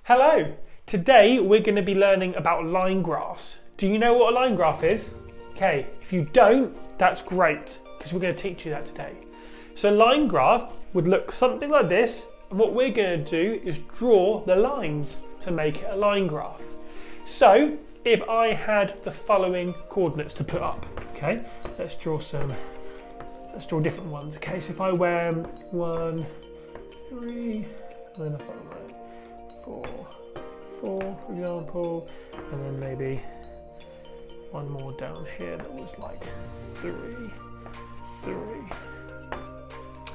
Hello! Today we're going to be learning about line graphs. Do you know what a line graph is? Okay, if you don't, that's great, because we're going to teach you that today. So a line graph would look something like this, and what we're going to do is draw the lines to make it a line graph. So if I had the following coordinates to put up, okay, let's draw different ones. Okay, so if I went 1, 3, and then if I went 4, for example, and then maybe one more down here that was like 3.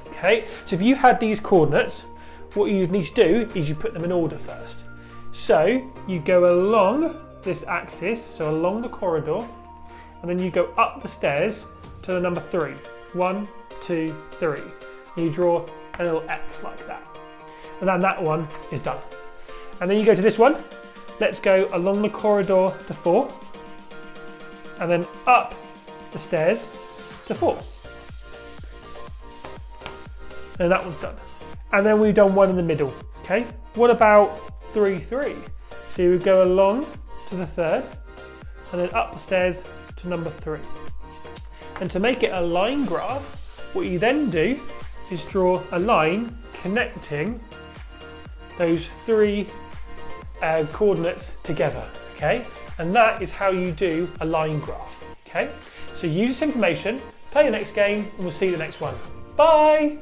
Okay, so if you had these coordinates, what you need to do is you put them in order first. So you go along this axis, so along the corridor, and then you go up the stairs to the number 3. 1, 2, 3. And you draw a little X like that. And then that one is done. And then you go to this one. Let's go along the corridor to 4. And then up the stairs to 4. And that one's done. And then we've done one in the middle. Okay, what about 3, 3? So you would go along to the 3rd, and then up the stairs to number 3. And to make it a line graph, what you then do is draw a line connecting those 3 coordinates together, okay? And that is how you do a line graph, okay? So use this information, play the next game, and we'll see you the next one. Bye!